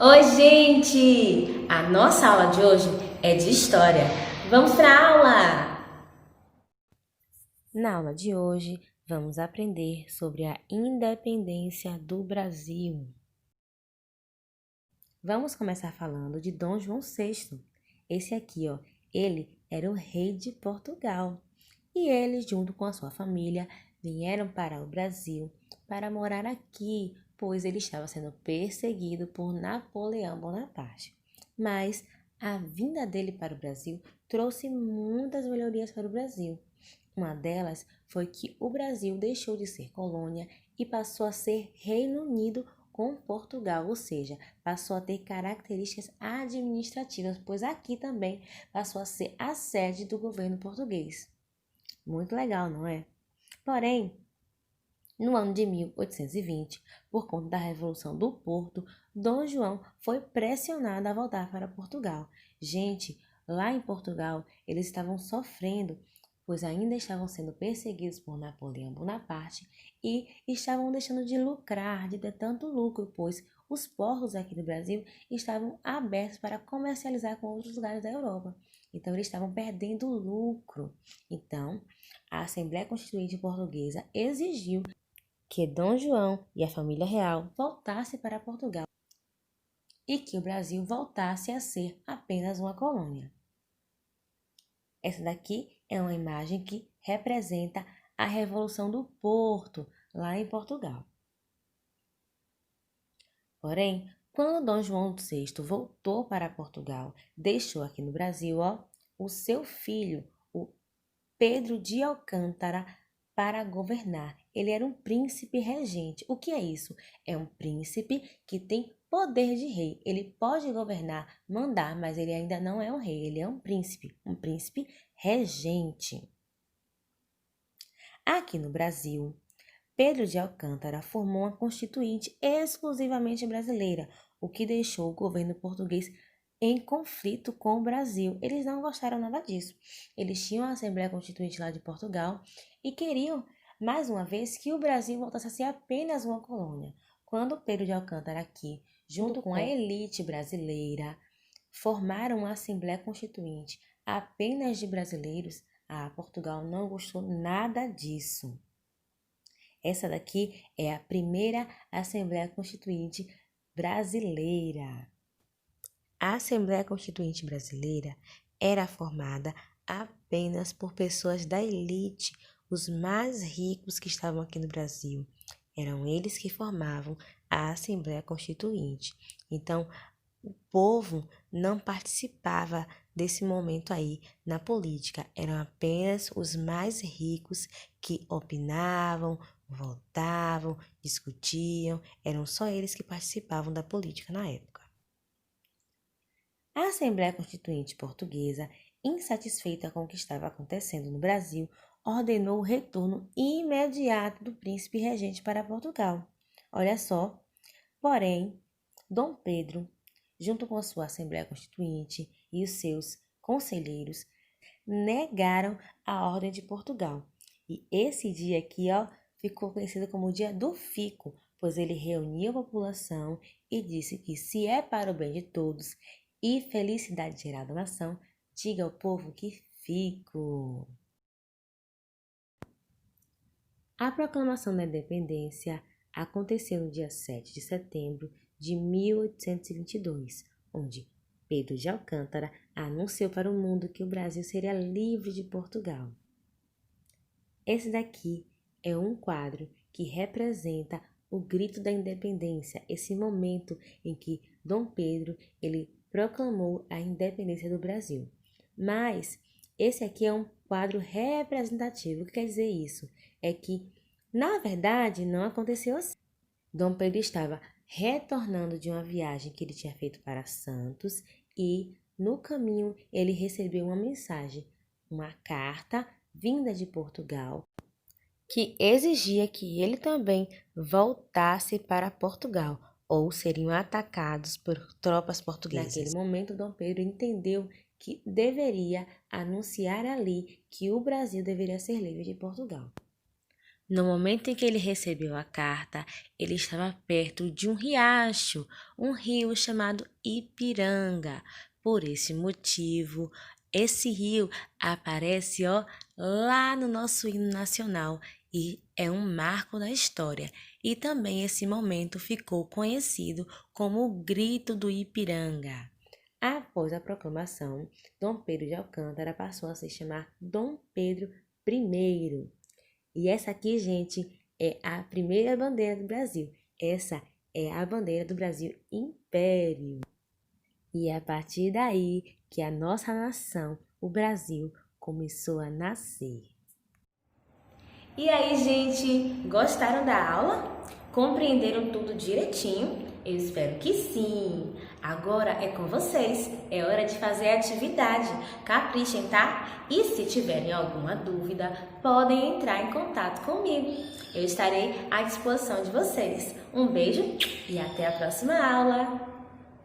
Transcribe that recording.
Oi, gente! A nossa aula de hoje é de história. Vamos para a aula! Na aula de hoje, vamos aprender sobre a independência do Brasil. Vamos começar falando de Dom João VI. Esse aqui, ele era o rei de Portugal. E ele, junto com a sua família, vieram para o Brasil para morar aqui, pois ele estava sendo perseguido por Napoleão Bonaparte. Mas a vinda dele para o Brasil trouxe muitas melhorias para o Brasil. Uma delas foi que o Brasil deixou de ser colônia e passou a ser Reino Unido com Portugal, ou seja, passou a ter características administrativas, pois aqui também passou a ser a sede do governo português. Muito legal, não é? Porém, no ano de 1820, por conta da Revolução do Porto, Dom João foi pressionado a voltar para Portugal. Gente, lá em Portugal, eles estavam sofrendo, pois ainda estavam sendo perseguidos por Napoleão Bonaparte e estavam deixando de lucrar, de ter tanto lucro, pois os portos aqui do Brasil estavam abertos para comercializar com outros lugares da Europa. Então, eles estavam perdendo lucro. Então, a Assembleia Constituinte Portuguesa exigiu que Dom João e a família real voltassem para Portugal e que o Brasil voltasse a ser apenas uma colônia. Essa daqui é uma imagem que representa a Revolução do Porto, lá em Portugal. Porém, quando Dom João VI voltou para Portugal, deixou aqui no Brasil o seu filho, o Pedro de Alcântara, para governar. Ele era um príncipe regente. O que é isso? É um príncipe que tem poder de rei. Ele pode governar, mandar, mas ele ainda não é um rei, ele é um príncipe regente. Aqui no Brasil, Pedro de Alcântara formou uma constituinte exclusivamente brasileira, o que deixou o governo português em conflito com o Brasil. Eles não gostaram nada disso. Eles tinham a Assembleia Constituinte lá de Portugal e queriam, mais uma vez, que o Brasil voltasse a ser apenas uma colônia. Quando Pedro de Alcântara aqui, junto com a elite brasileira, formaram uma Assembleia Constituinte apenas de brasileiros, Portugal não gostou nada disso. Essa daqui é a primeira Assembleia Constituinte brasileira. A Assembleia Constituinte brasileira era formada apenas por pessoas da elite, os mais ricos que estavam aqui no Brasil. Eram eles que formavam a Assembleia Constituinte. Então, o povo não participava desse momento aí na política. Eram apenas os mais ricos que opinavam, votavam, discutiam. Eram só eles que participavam da política na época. A Assembleia Constituinte Portuguesa, insatisfeita com o que estava acontecendo no Brasil, ordenou o retorno imediato do príncipe regente para Portugal. Olha só, porém, Dom Pedro, junto com a sua Assembleia Constituinte e os seus conselheiros, negaram a Ordem de Portugal. E esse dia aqui, ficou conhecido como o Dia do Fico, pois ele reuniu a população e disse que se é para o bem de todos e felicidade geral da nação, diga ao povo que fico. A proclamação da independência aconteceu no dia 7 de setembro de 1822, onde Pedro de Alcântara anunciou para o mundo que o Brasil seria livre de Portugal. Esse daqui é um quadro que representa o grito da independência, esse momento em que Dom Pedro ele proclamou a independência do Brasil. Mas esse aqui é um quadro representativo. O que quer dizer isso? É que, na verdade, não aconteceu assim. Dom Pedro estava retornando de uma viagem que ele tinha feito para Santos e, no caminho, ele recebeu uma mensagem, uma carta vinda de Portugal, que exigia que ele também voltasse para Portugal, ou seriam atacados por tropas portuguesas. Naquele momento, Dom Pedro entendeu que deveria anunciar ali que o Brasil deveria ser livre de Portugal. No momento em que ele recebeu a carta, ele estava perto de um riacho, um rio chamado Ipiranga. Por esse motivo, esse rio aparece, lá no nosso hino nacional e é um marco da história. E também esse momento ficou conhecido como o Grito do Ipiranga. Após a proclamação, Dom Pedro de Alcântara passou a se chamar Dom Pedro I. E essa aqui, gente, é a primeira bandeira do Brasil. Essa é a bandeira do Brasil Império. E é a partir daí que a nossa nação, o Brasil, começou a nascer. E aí, gente, gostaram da aula? Compreenderam tudo direitinho? Eu espero que sim! Agora é com vocês, é hora de fazer a atividade. Caprichem, tá? E se tiverem alguma dúvida, podem entrar em contato comigo. Eu estarei à disposição de vocês. Um beijo e até a próxima aula!